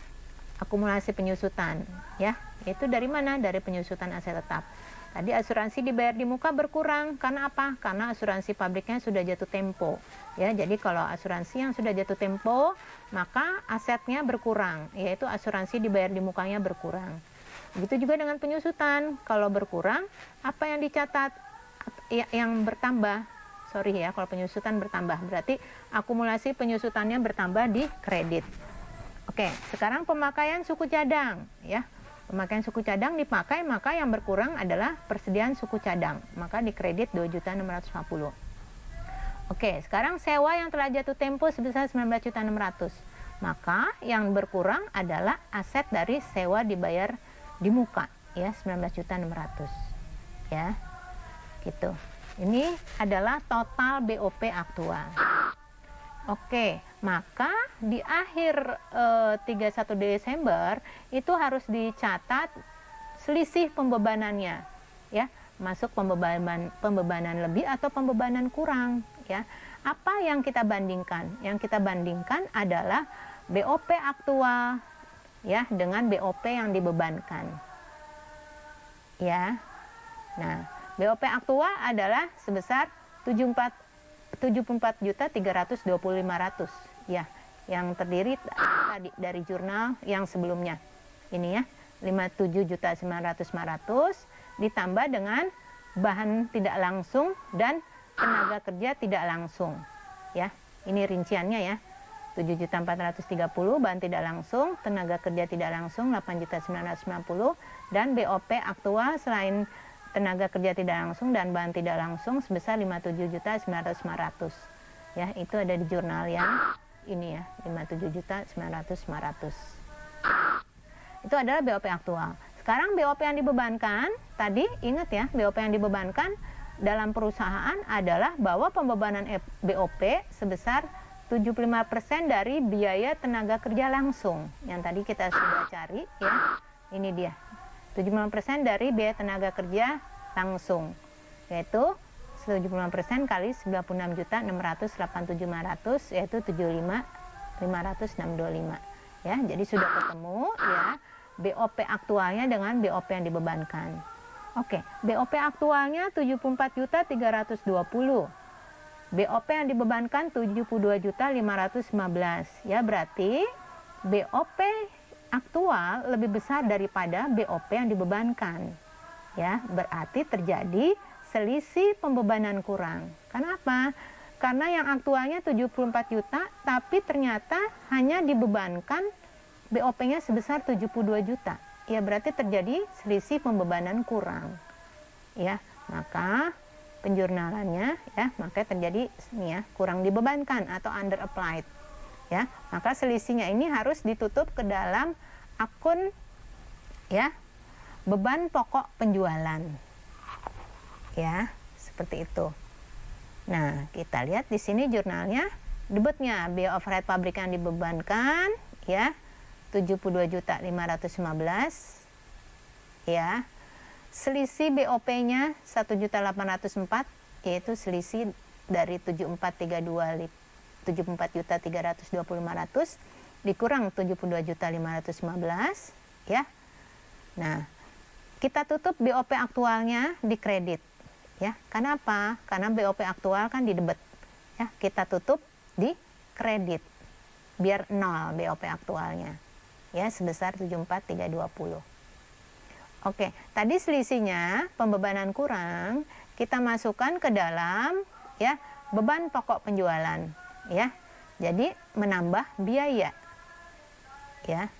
Akumulasi penyusutan, ya. Itu dari mana? Dari penyusutan aset tetap. Tadi asuransi dibayar di muka berkurang karena apa? Karena asuransi pabriknya sudah jatuh tempo. Ya, jadi kalau asuransi yang sudah jatuh tempo, maka asetnya berkurang, yaitu asuransi dibayar di mukanya berkurang. Begitu juga dengan penyusutan, kalau berkurang, apa yang dicatat? Yang bertambah, kalau penyusutan bertambah, berarti akumulasi penyusutannya bertambah di kredit. Oke, sekarang pemakaian suku cadang, ya. Pemakaian suku cadang dipakai, maka yang berkurang adalah persediaan suku cadang, maka di kredit 2.650.000. Oke, sekarang sewa yang telah jatuh tempo sebesar 19.600.000, maka yang berkurang adalah aset dari sewa dibayar di muka, ya, 19.600.000, ya, gitu. Ini adalah total BOP aktual. Oke, maka di akhir 31 Desember itu harus dicatat selisih pembebanannya, ya, masuk pembebanan lebih atau pembebanan kurang, ya. Apa yang kita bandingkan? Yang kita bandingkan adalah BOP aktual, ya, dengan BOP yang dibebankan, ya. Nah, BOP aktual adalah sebesar 74.320.500, ya, yang terdiri tadi dari jurnal yang sebelumnya ini, ya, 57.900.500 ditambah dengan bahan tidak langsung dan tenaga kerja tidak langsung, ya. Ini rinciannya, ya. 7.430 bahan tidak langsung, tenaga kerja tidak langsung 8.990, dan BOP aktual selain tenaga kerja tidak langsung dan bahan tidak langsung sebesar 57.900.500. Ya, itu ada di jurnal yang ini, ya, 57.900.500. Itu adalah BOP aktual. Sekarang BOP yang dibebankan, tadi ingat, ya, BOP yang dibebankan dalam perusahaan adalah bahwa pembebanan BOP sebesar 75% dari biaya tenaga kerja langsung yang tadi kita sudah cari, ya. Ini dia, 75% dari biaya tenaga kerja langsung, yaitu 75% kali 96.687.500, yaitu 75.525, ya. Jadi sudah ketemu, ya, BOP aktualnya dengan BOP yang dibebankan. Oke, BOP aktualnya 74.320. BOP yang dibebankan 72.515, ya, berarti BOP aktual lebih besar daripada BOP yang dibebankan, ya, berarti terjadi selisih pembebanan kurang. Kenapa? Karena yang aktualnya 74 juta tapi ternyata hanya dibebankan BOP-nya sebesar 72 juta, ya, berarti terjadi selisih pembebanan kurang, ya. Maka penjurnalannya, ya, maka terjadi ini, ya, kurang dibebankan atau under applied, ya. Maka selisihnya ini harus ditutup ke dalam akun, ya, beban pokok penjualan, ya, seperti itu. Nah, kita lihat di sini jurnalnya, debitnya biaya overhead pabrik yang dibebankan, ya, 72.515, ya. Selisih BOP-nya 1.804, yaitu selisih dari 74.320.500 dikurang 72.515, ya. Nah, kita tutup BOP aktualnya di kredit, ya. Kenapa? Karena BOP aktual kan di debit, ya. Kita tutup di kredit biar nol BOP aktualnya, ya sebesar 74.320. Oke, tadi selisihnya pembebanan kurang kita masukkan ke dalam ya beban pokok penjualan ya. Jadi menambah biaya. Ya.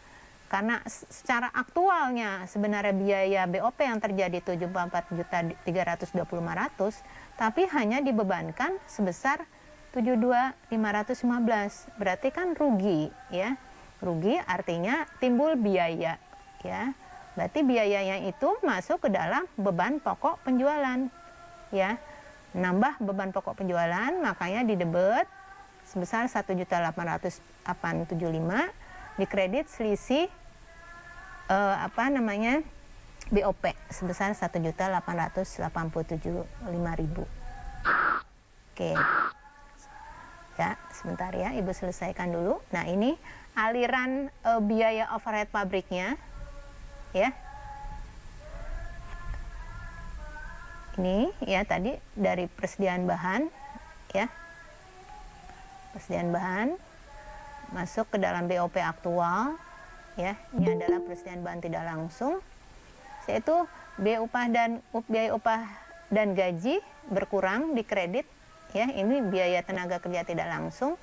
Karena secara aktualnya sebenarnya biaya BOP yang terjadi 74.320.500, tapi hanya dibebankan sebesar 72.515. Berarti kan rugi ya. Rugi artinya timbul biaya ya. Berarti biayanya itu masuk ke dalam beban pokok penjualan ya. Nambah beban pokok penjualan, makanya didebet sebesar 1.875.000, dikredit selisih BOP sebesar 1.887.500. Oke. Ya, sebentar ya, Ibu selesaikan dulu. Nah, ini aliran biaya overhead pabriknya ya. Ini ya tadi dari persediaan bahan ya. Persediaan bahan masuk ke dalam BOP aktual ya. Ini adalah persediaan bahan tidak langsung, yaitu biaya upah dan gaji berkurang dikredit ya. Ini biaya tenaga kerja tidak langsung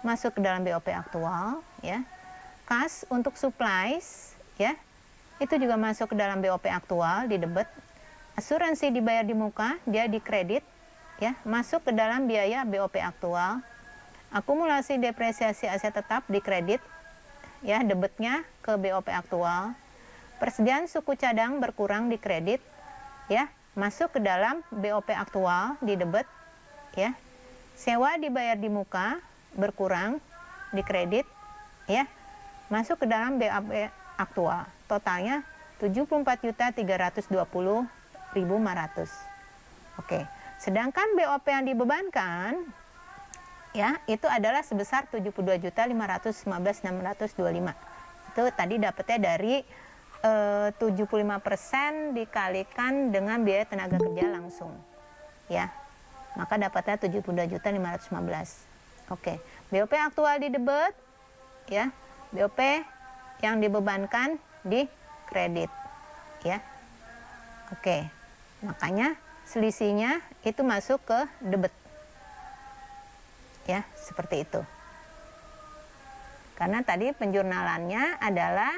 masuk ke dalam BOP aktual ya. Kas untuk supplies ya, itu juga masuk ke dalam BOP aktual, didebet. Asuransi dibayar di muka, dia dikredit ya, masuk ke dalam biaya BOP aktual. Akumulasi depresiasi aset tetap dikredit ya, debetnya ke BOP aktual. Persediaan suku cadang berkurang dikredit ya, masuk ke dalam BOP aktual, didebet ya. Sewa dibayar di muka berkurang dikredit ya, masuk ke dalam BOP aktual. Totalnya 74.320.500. Oke. Sedangkan BOP yang dibebankan ya, itu adalah sebesar 72.515.625. Itu tadi dapatnya dari 75% dikalikan dengan biaya tenaga kerja langsung. Ya. Maka dapatnya 72.515. Oke. BOP aktual didebet ya. BOP yang dibebankan di kredit ya. Oke. Makanya selisihnya itu masuk ke debet ya, seperti itu. Karena tadi penjurnalannya adalah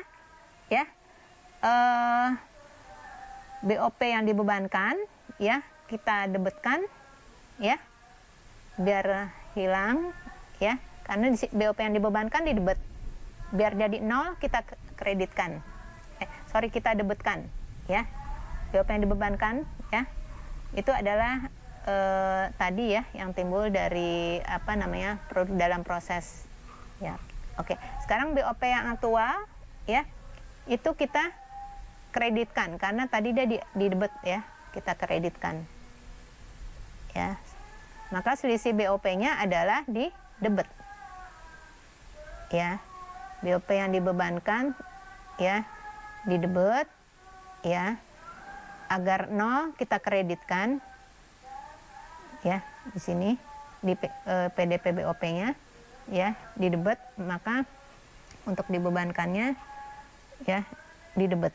ya BOP yang dibebankan ya, kita debetkan ya biar hilang ya, karena BOP yang dibebankan didebet, biar jadi 0 kita kreditkan, kita debetkan ya. BOP yang dibebankan ya, itu adalah tadi ya yang timbul dari dalam proses ya. Oke, sekarang BOP yang aktual ya, itu kita kreditkan karena tadi dia didebet ya, kita kreditkan ya. Maka selisih BOP-nya adalah di debet ya. BOP yang dibebankan ya di debet ya, agar 0 kita kreditkan ya, di sini di PDP BOP-nya ya di debet, maka untuk dibebankannya ya di debet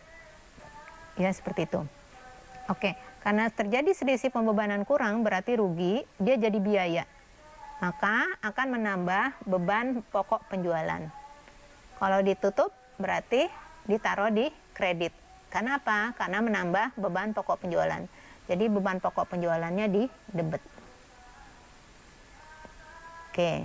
ya, seperti itu. Oke, karena terjadi selisih pembebanan kurang berarti rugi, dia jadi biaya, maka akan menambah beban pokok penjualan. Kalau ditutup berarti ditaruh di kredit. Karena apa? Karena menambah beban pokok penjualan. Jadi beban pokok penjualannya di debet. Oke.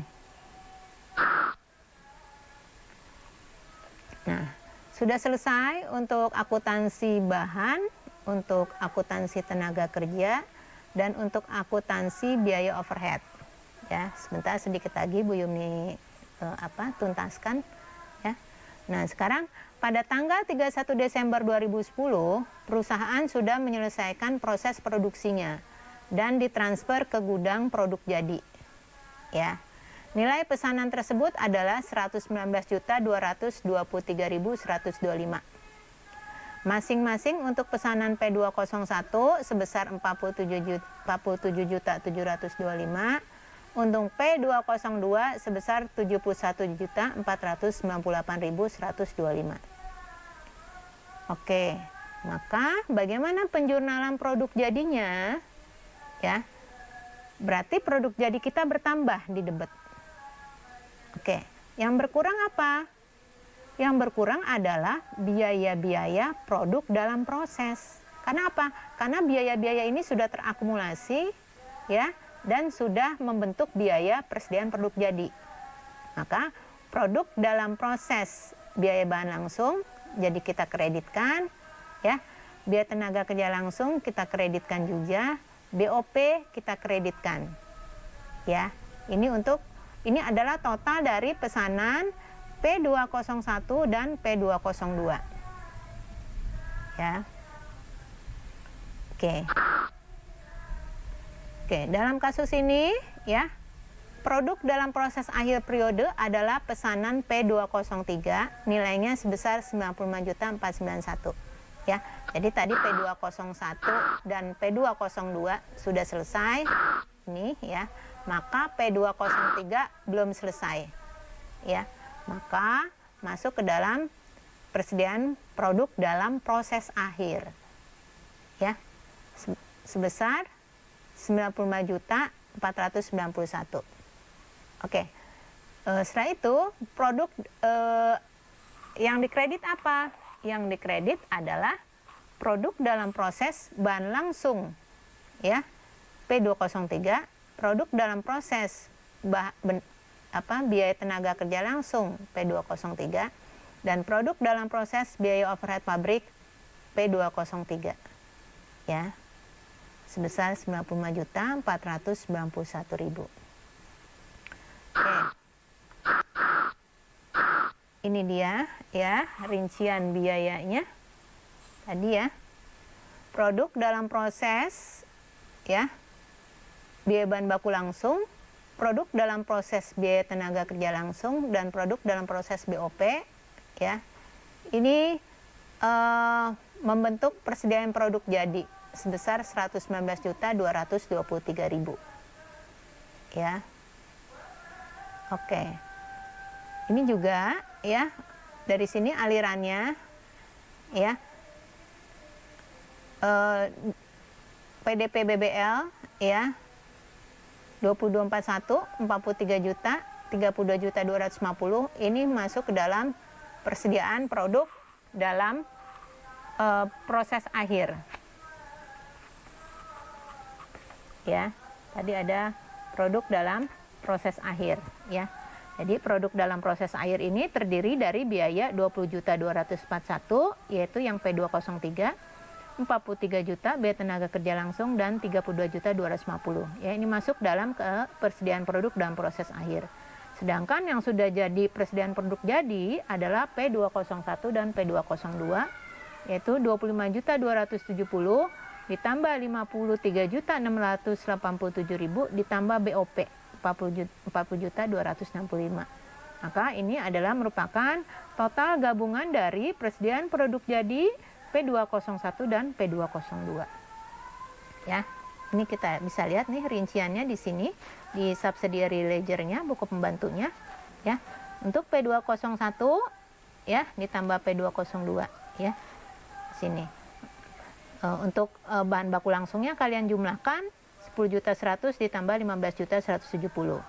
Nah, sudah selesai untuk akuntansi bahan, untuk akuntansi tenaga kerja, dan untuk akuntansi biaya overhead. Ya, sebentar sedikit lagi Bu Yumi tuntaskan ya. Nah, sekarang pada tanggal 31 Desember 2010, perusahaan sudah menyelesaikan proses produksinya dan ditransfer ke gudang produk jadi. Ya. Nilai pesanan tersebut adalah 119.223.125. Masing-masing untuk pesanan P201 sebesar 47.725, Untuk P202 sebesar 71.498.125. Oke, maka bagaimana penjurnalan produk jadinya? Ya, berarti produk jadi kita bertambah di debit. Oke, yang berkurang apa? Yang berkurang adalah biaya-biaya produk dalam proses. Karena apa? Karena biaya-biaya ini sudah terakumulasi, ya, dan sudah membentuk biaya persediaan produk jadi. Maka produk dalam proses biaya bahan langsung jadi kita kreditkan, ya. Biaya tenaga kerja langsung kita kreditkan juga, BOP kita kreditkan. Ya. Ini adalah total dari pesanan P201 dan P202. Ya. Oke, dalam kasus ini ya, produk dalam proses akhir periode adalah pesanan P203, nilainya sebesar 95.491. Ya. Jadi tadi P201 dan P202 sudah selesai. Ini ya. Maka P203 belum selesai. Ya. Maka masuk ke dalam persediaan produk dalam proses akhir. Ya. Sebesar 95.491. Oke. Setelah itu produk yang dikredit apa? Yang dikredit adalah produk dalam proses bahan langsung, ya, P203, produk dalam proses biaya tenaga kerja langsung P203, dan produk dalam proses biaya overhead pabrik P203, ya, sebesar 95.491.000. Oke. Ini dia ya rincian biayanya tadi ya. Produk dalam proses ya biaya bahan baku langsung, produk dalam proses biaya tenaga kerja langsung, dan produk dalam proses BOP ya. Ini membentuk persediaan produk jadi sebesar 119.223.000 ya. Oke. Ini juga ya, dari sini alirannya ya, PDP BBL ya 2241 43 juta 32.250, ini masuk ke dalam persediaan produk dalam proses akhir ya. Tadi ada produk dalam proses akhir ya. Jadi produk dalam proses akhir ini terdiri dari biaya 20.241 yaitu yang P203, 43 juta biaya tenaga kerja langsung, dan 32.250. Ya, ini masuk dalam persediaan produk dalam proses akhir. Sedangkan yang sudah jadi persediaan produk jadi adalah P201 dan P202 yaitu 25.270 ditambah 53.687.000 ditambah BOP 40.265. Maka ini adalah merupakan total gabungan dari persediaan produk jadi P201 dan P202. Ya, ini kita bisa lihat nih rinciannya di sini di subsidiary ledger-nya, buku pembantunya. Ya, untuk P201 ya ditambah P202 ya. Sini. Untuk bahan baku langsungnya kalian jumlahkan 10.100 ditambah 15.170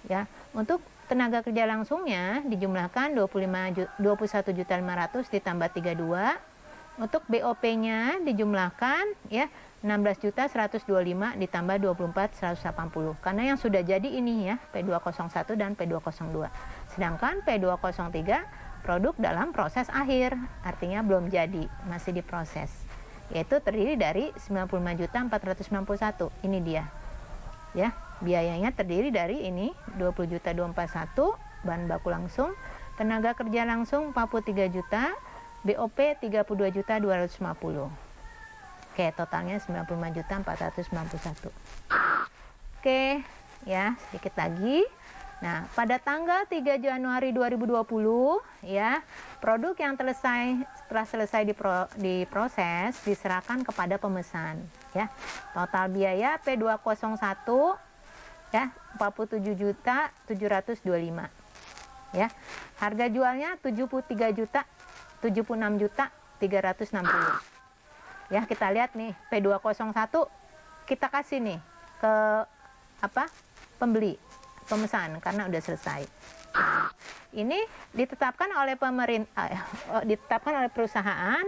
ya. Untuk tenaga kerja langsungnya dijumlahkan 21.500 ditambah 32. Untuk BOP-nya dijumlahkan ya 16.125 ditambah 24.180. Karena yang sudah jadi ini ya P201 dan P202. Sedangkan P203 produk dalam proses akhir, artinya belum jadi, masih diproses. Yaitu terdiri dari 95.491. Ini dia. Ya, biayanya terdiri dari ini 20.241 bahan baku langsung, tenaga kerja langsung 43 juta, BOP 32.250. Oke, totalnya 95.491. Oke, ya, sedikit lagi. Nah, pada tanggal 3 Januari 2020 ya, produk yang setelah selesai diproses diserahkan kepada pemesan ya. Total biaya P201 ya, 47.725 ya. Harga jualnya 73 juta, 76 juta 360. Ya, kita lihat nih P201 kita kasih nih ke pembeli, pemesan karena udah selesai. Ini ditetapkan oleh pemerintah, ditetapkan oleh perusahaan,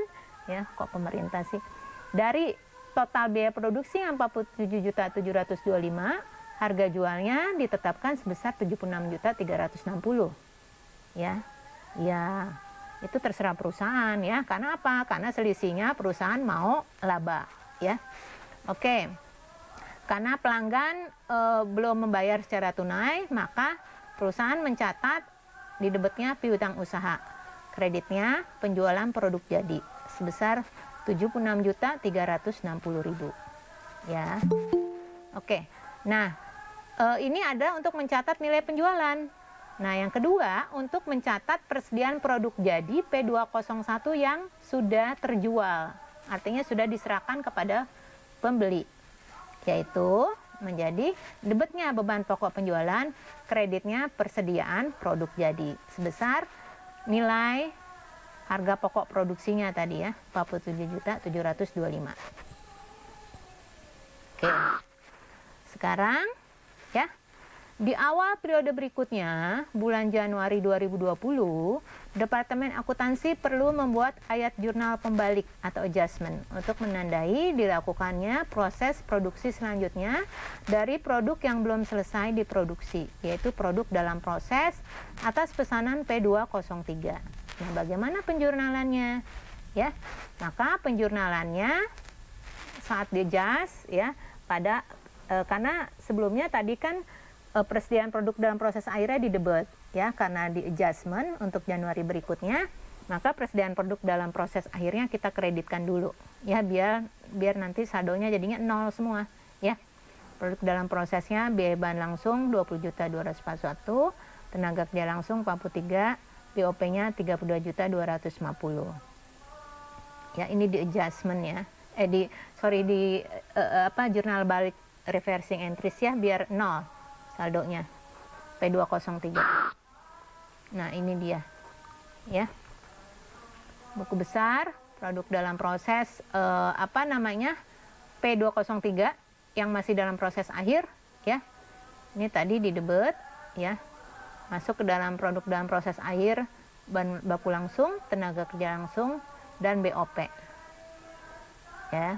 ya, kok pemerintah sih. Dari total biaya produksi yang 47.725, harga jualnya ditetapkan sebesar 76.360. Ya. Ya, itu terserah perusahaan ya. Karena apa? Karena selisihnya perusahaan mau laba, ya. Oke. Karena pelanggan belum membayar secara tunai, maka perusahaan mencatat di debitnya piutang usaha, kreditnya penjualan produk jadi sebesar 76.360.000 ya. Oke. Nah, ini ada untuk mencatat nilai penjualan. Nah, yang kedua untuk mencatat persediaan produk jadi P201 yang sudah terjual, artinya sudah diserahkan kepada pembeli, yaitu menjadi debitnya beban pokok penjualan, kreditnya persediaan produk jadi sebesar nilai harga pokok produksinya tadi ya, 47.725. Oke. Sekarang ya, di awal periode berikutnya, bulan Januari 2020, Departemen Akuntansi perlu membuat ayat jurnal pembalik atau adjustment untuk menandai dilakukannya proses produksi selanjutnya dari produk yang belum selesai diproduksi, yaitu produk dalam proses atas pesanan P203. Nah, bagaimana penjurnalannya? Ya, maka penjurnalannya saat di-adjust ya pada karena sebelumnya tadi kan persediaan produk dalam proses akhirnya di debit ya, karena di adjustment untuk Januari berikutnya, maka persediaan produk dalam proses akhirnya kita kreditkan dulu ya, biar nanti saldonya jadinya nol semua ya. Produk dalam prosesnya biaya bahan langsung 20.241, tenaga kerja langsung 43, POP-nya 32.250. Ya, ini di adjustment ya. Di jurnal balik reversing entries ya, biar nol saldonya P203. Nah, ini dia ya, buku besar produk dalam proses P203 yang masih dalam proses akhir ya. Ini tadi di debit ya, masuk ke dalam produk dalam proses akhir, bahan baku langsung, tenaga kerja langsung, dan BOP ya.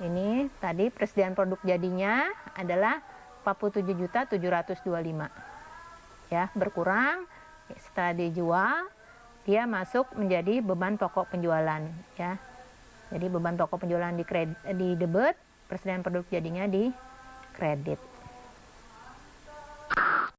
Ini tadi persediaan produk jadinya adalah 47.725 ya, berkurang setelah dijual, dia masuk menjadi beban pokok penjualan ya. Jadi beban pokok penjualan di debit, persediaan produk jadinya di kredit.